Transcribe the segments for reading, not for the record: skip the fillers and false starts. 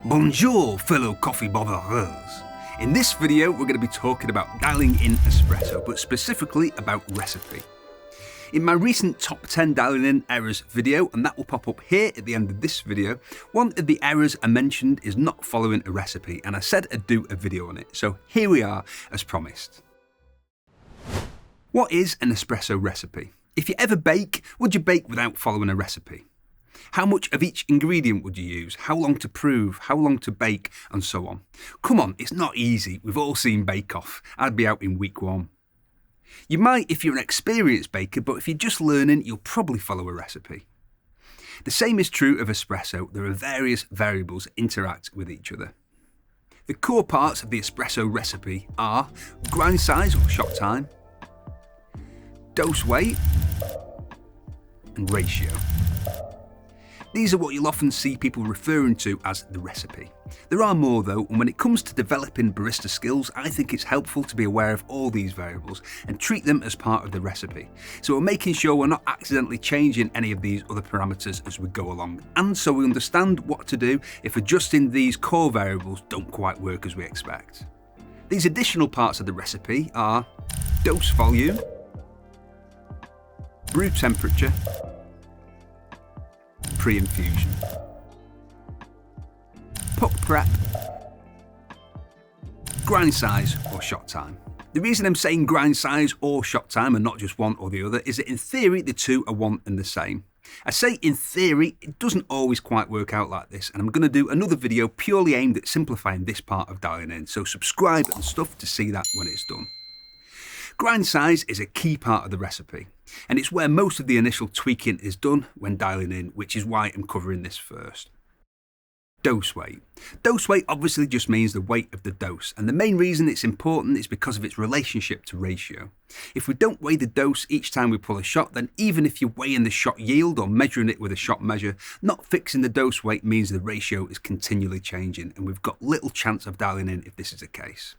Bonjour, fellow coffee botherers. In this video, we're going to be talking about dialing in espresso, but specifically about recipe. In my recent top 10 dialing in errors video, and that will pop up here at the end of this video, one of the errors I mentioned is not following a recipe, and I said I'd do a video on it. So here we are, as promised. What is an espresso recipe? If you ever bake, would you bake without following a recipe? How much of each ingredient would you use? How long to prove? How long to bake? And so on. Come on, it's not easy. We've all seen Bake Off. I'd be out in week 1. You might if you're an experienced baker, but if you're just learning, you'll probably follow a recipe. The same is true of espresso. There are various variables that interact with each other. The core parts of the espresso recipe are grind size or shot time, dose weight, and ratio. These are what you'll often see people referring to as the recipe. There are more though, and when it comes to developing barista skills, I think it's helpful to be aware of all these variables and treat them as part of the recipe. So we're making sure we're not accidentally changing any of these other parameters as we go along, and so we understand what to do if adjusting these core variables don't quite work as we expect. These additional parts of the recipe are dose volume, brew temperature, pre-infusion, puck prep, grind size or shot time. The reason I'm saying grind size or shot time and not just one or the other is that in theory the two are one and the same. I say in theory, it doesn't always quite work out like this, and I'm going to do another video purely aimed at simplifying this part of dialing in, so subscribe and stuff to see that when it's done. Grind size is a key part of the recipe, and it's where most of the initial tweaking is done when dialing in, which is why I'm covering this first. Dose weight. Dose weight obviously just means the weight of the dose, and the main reason it's important is because of its relationship to ratio. If we don't weigh the dose each time we pull a shot, then even if you're weighing the shot yield or measuring it with a shot measure, not fixing the dose weight means the ratio is continually changing, and we've got little chance of dialing in if this is the case.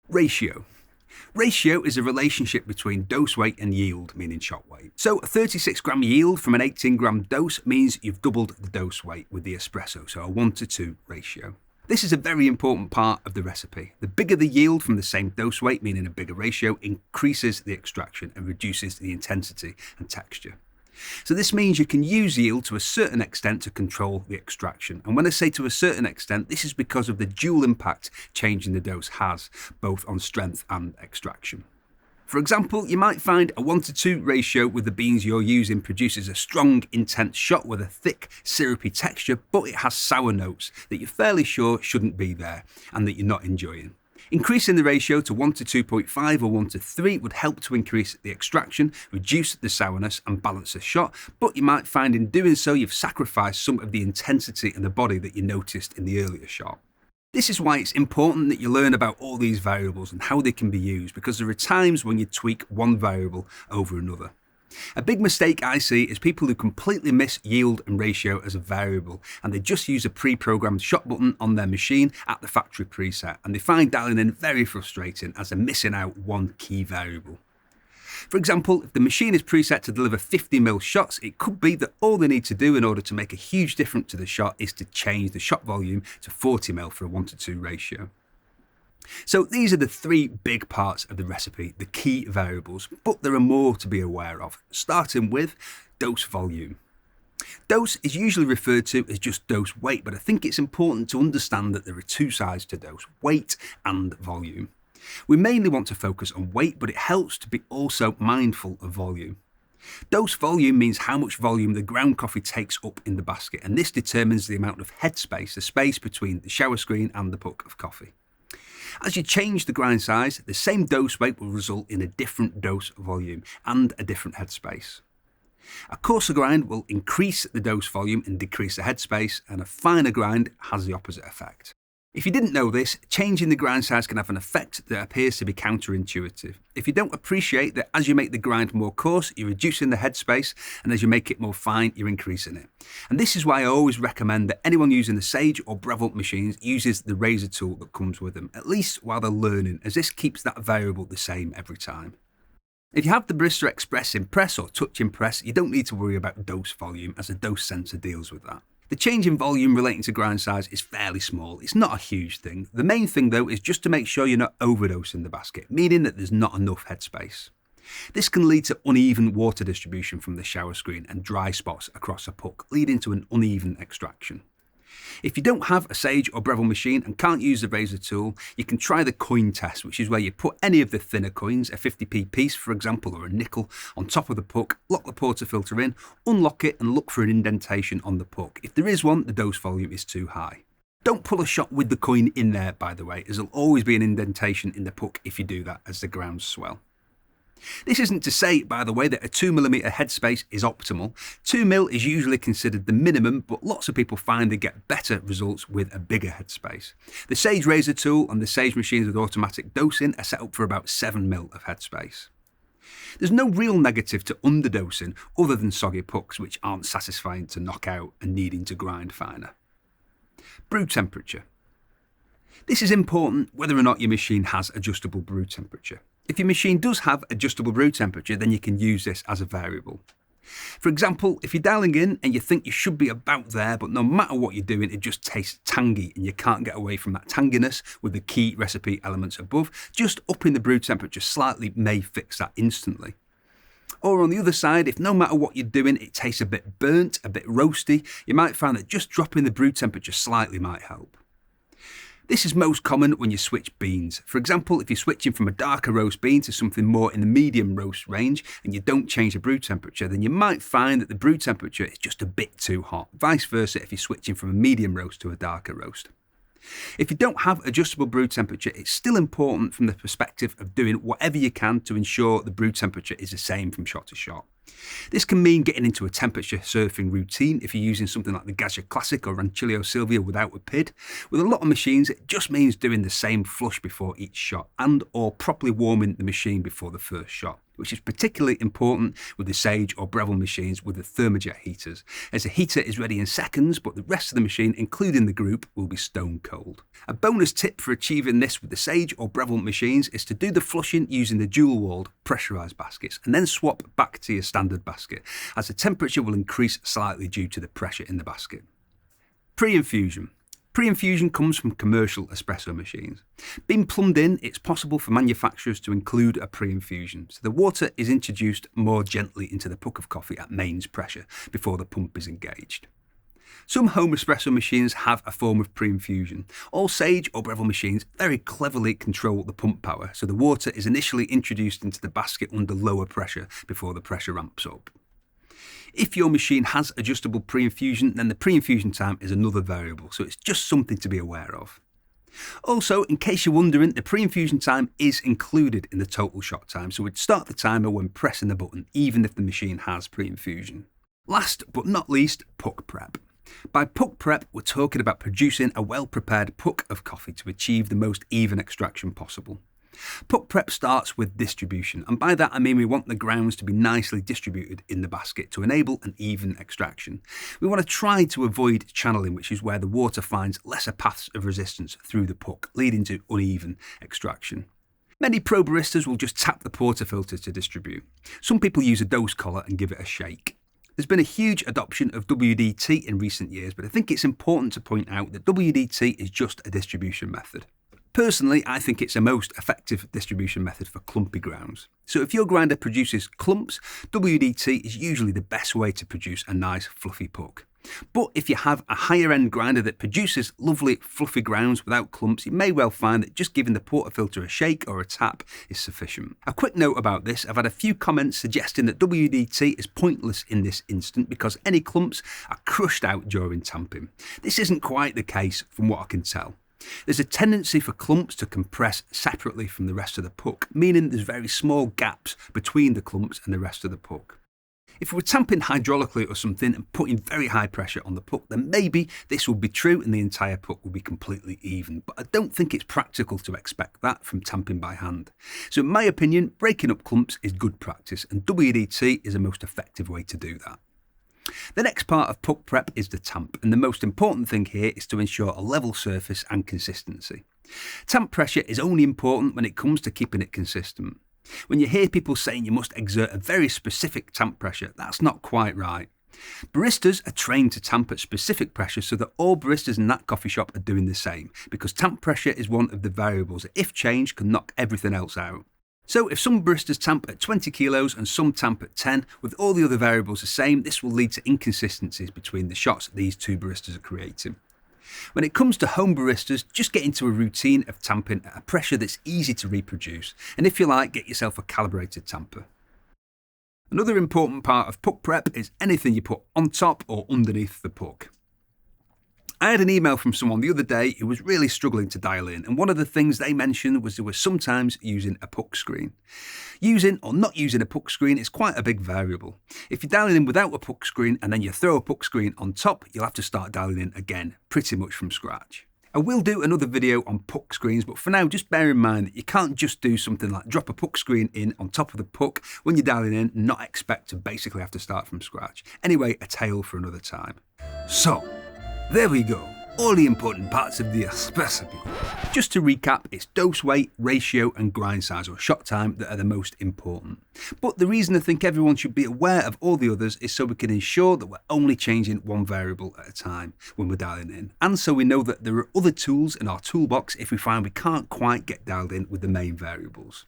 Ratio. Ratio is a relationship between dose weight and yield, meaning shot weight. So a 36 gram yield from an 18 gram dose means you've doubled the dose weight with the espresso, so a 1:2 ratio. This is a very important part of the recipe. The bigger the yield from the same dose weight, meaning a bigger ratio, increases the extraction and reduces the intensity and texture. So this means you can use yield to a certain extent to control the extraction. And when I say to a certain extent, this is because of the dual impact changing the dose has, both on strength and extraction. For example, you might find a 1:2 ratio with the beans you're using produces a strong, intense shot with a thick, syrupy texture, but it has sour notes that you're fairly sure shouldn't be there and that you're not enjoying. Increasing the ratio to 1:2.5 or 1:3 would help to increase the extraction, reduce the sourness and balance the shot, but you might find in doing so you've sacrificed some of the intensity in the body that you noticed in the earlier shot. This is why it's important that you learn about all these variables and how they can be used, because there are times when you tweak one variable over another. A big mistake I see is people who completely miss yield and ratio as a variable, and they just use a pre-programmed shot button on their machine at the factory preset, and they find dialing in very frustrating as they're missing out one key variable. For example, if the machine is preset to deliver 50ml shots, it could be that all they need to do in order to make a huge difference to the shot is to change the shot volume to 40ml for a 1:2 ratio. So these are the three big parts of the recipe, the key variables, but there are more to be aware of, starting with dose volume. Dose is usually referred to as just dose weight, but I think it's important to understand that there are two sides to dose, weight and volume. We mainly want to focus on weight, but it helps to be also mindful of volume. Dose volume means how much volume the ground coffee takes up in the basket, and this determines the amount of headspace, the space between the shower screen and the puck of coffee. As you change the grind size, the same dose weight will result in a different dose volume and a different headspace. A coarser grind will increase the dose volume and decrease the headspace, and a finer grind has the opposite effect. If you didn't know this, changing the grind size can have an effect that appears to be counterintuitive. If you don't appreciate that as you make the grind more coarse, you're reducing the headspace, and as you make it more fine, you're increasing it. And this is why I always recommend that anyone using the Sage or Breville machines uses the razor tool that comes with them, at least while they're learning, as this keeps that variable the same every time. If you have the Barista Express Impress or Touch Impress, you don't need to worry about dose volume, as the dose sensor deals with that. The change in volume relating to grind size is fairly small. It's not a huge thing. The main thing though is just to make sure you're not overdosing the basket, meaning that there's not enough headspace. This can lead to uneven water distribution from the shower screen and dry spots across a puck, leading to an uneven extraction. If you don't have a Sage or Breville machine and can't use the razor tool, you can try the coin test, which is where you put any of the thinner coins, a 50p piece for example or a nickel, on top of the puck, lock the portafilter in, unlock it and look for an indentation on the puck. If there is one, the dose volume is too high. Don't pull a shot with the coin in there, by the way, as there'll always be an indentation in the puck if you do that as the grounds swell. This isn't to say, by the way, that a 2mm headspace is optimal. 2mm is usually considered the minimum, but lots of people find they get better results with a bigger headspace. The Sage razor tool and the Sage machines with automatic dosing are set up for about 7mm of headspace. There's no real negative to underdosing other than soggy pucks which aren't satisfying to knock out and needing to grind finer. Brew temperature. This is important whether or not your machine has adjustable brew temperature. If your machine does have adjustable brew temperature, then you can use this as a variable. For example, if you're dialing in and you think you should be about there, but no matter what you're doing, it just tastes tangy and you can't get away from that tanginess with the key recipe elements above, just upping the brew temperature slightly may fix that instantly. Or on the other side, if no matter what you're doing, it tastes a bit burnt, a bit roasty, you might find that just dropping the brew temperature slightly might help. This is most common when you switch beans. For example, if you're switching from a darker roast bean to something more in the medium roast range and you don't change the brew temperature, then you might find that the brew temperature is just a bit too hot. Vice versa if you're switching from a medium roast to a darker roast. If you don't have adjustable brew temperature, it's still important from the perspective of doing whatever you can to ensure the brew temperature is the same from shot to shot. This can mean getting into a temperature surfing routine if you're using something like the Gadget Classic or Rancilio Silvia without a PID. With a lot of machines, it just means doing the same flush before each shot and or properly warming the machine before the first shot, which is particularly important with the Sage or Breville machines with the thermojet heaters, as the heater is ready in seconds, but the rest of the machine, including the group, will be stone cold. A bonus tip for achieving this with the Sage or Breville machines is to do the flushing using the dual-walled pressurised baskets and then swap back to your standard basket, as the temperature will increase slightly due to the pressure in the basket. Pre-infusion. Pre-infusion comes from commercial espresso machines. Being plumbed in, it's possible for manufacturers to include a pre-infusion, so the water is introduced more gently into the puck of coffee at mains pressure before the pump is engaged. Some home espresso machines have a form of pre-infusion. All Sage or Breville machines very cleverly control the pump power, so the water is initially introduced into the basket under lower pressure before the pressure ramps up. If your machine has adjustable pre-infusion, then the pre-infusion time is another variable, so it's just something to be aware of. Also, in case you're wondering, the pre-infusion time is included in the total shot time, so we'd start the timer when pressing the button, even if the machine has pre-infusion. Last but not least, puck prep. By puck prep, we're talking about producing a well-prepared puck of coffee to achieve the most even extraction possible. Puck prep starts with distribution, and by that I mean we want the grounds to be nicely distributed in the basket to enable an even extraction. We want to try to avoid channeling, which is where the water finds lesser paths of resistance through the puck, leading to uneven extraction. Many pro baristas will just tap the portafilter to distribute. Some people use a dose collar and give it a shake. There's been a huge adoption of WDT in recent years, but I think it's important to point out that WDT is just a distribution method. Personally, I think it's a most effective distribution method for clumpy grounds. So if your grinder produces clumps, WDT is usually the best way to produce a nice fluffy puck. But if you have a higher end grinder that produces lovely fluffy grounds without clumps, you may well find that just giving the portafilter a shake or a tap is sufficient. A quick note about this, I've had a few comments suggesting that WDT is pointless in this instant because any clumps are crushed out during tamping. This isn't quite the case from what I can tell. There's a tendency for clumps to compress separately from the rest of the puck, meaning there's very small gaps between the clumps and the rest of the puck. If we were tamping hydraulically or something and putting very high pressure on the puck, then maybe this would be true and the entire puck would be completely even, but I don't think it's practical to expect that from tamping by hand. So in my opinion, breaking up clumps is good practice and WDT is the most effective way to do that. The next part of puck prep is the tamp, and the most important thing here is to ensure a level surface and consistency. Tamp pressure is only important when it comes to keeping it consistent. When you hear people saying you must exert a very specific tamp pressure, that's not quite right. Baristas are trained to tamp at specific pressure so that all baristas in that coffee shop are doing the same, because tamp pressure is one of the variables that, if changed, can knock everything else out. So if some baristas tamp at 20 kilos and some tamp at 10, with all the other variables the same, this will lead to inconsistencies between the shots these two baristas are creating. When it comes to home baristas, just get into a routine of tamping at a pressure that's easy to reproduce, and if you like, get yourself a calibrated tamper. Another important part of puck prep is anything you put on top or underneath the puck. I had an email from someone the other day who was really struggling to dial in, and one of the things they mentioned was they were sometimes using a puck screen. Using or not using a puck screen is quite a big variable. If you're dialing in without a puck screen and then you throw a puck screen on top, you'll have to start dialing in again, pretty much from scratch. I will do another video on puck screens, but for now just bear in mind that you can't just do something like drop a puck screen in on top of the puck when you're dialing in and not expect to basically have to start from scratch. Anyway, a tale for another time. So, there we go, all the important parts of the Espresso. Just to recap, it's dose weight, ratio and grind size or shot time that are the most important. But the reason I think everyone should be aware of all the others is so we can ensure that we're only changing one variable at a time when we're dialing in. And so we know that there are other tools in our toolbox if we find we can't quite get dialed in with the main variables.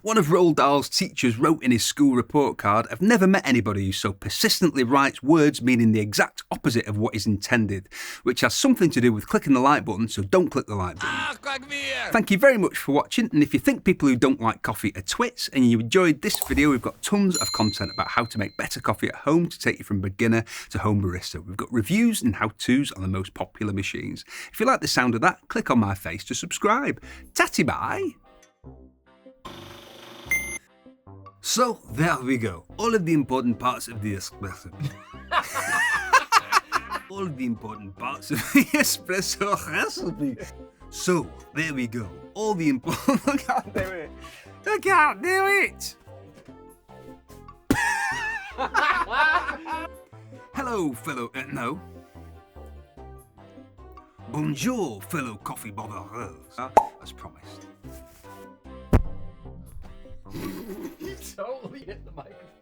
One of Roald Dahl's teachers wrote in his school report card, "I've never met anybody who so persistently writes words meaning the exact opposite of what is intended," which has something to do with clicking the like button, so don't click the like button. Thank you very much for watching, and if you think people who don't like coffee are twits and you enjoyed this video, we've got tons of content about how to make better coffee at home to take you from beginner to home barista. We've got reviews and how-tos on the most popular machines. If you like the sound of that, click on my face to subscribe. Tatty bye! So, there we go. All of the important parts of the espresso. All of the important parts of the espresso recipe. So, there we go. All the important... I can't do it. I can't do it. Hello, fellow... no. Bonjour, fellow coffee bottlers. As promised. You totally hit the microphone.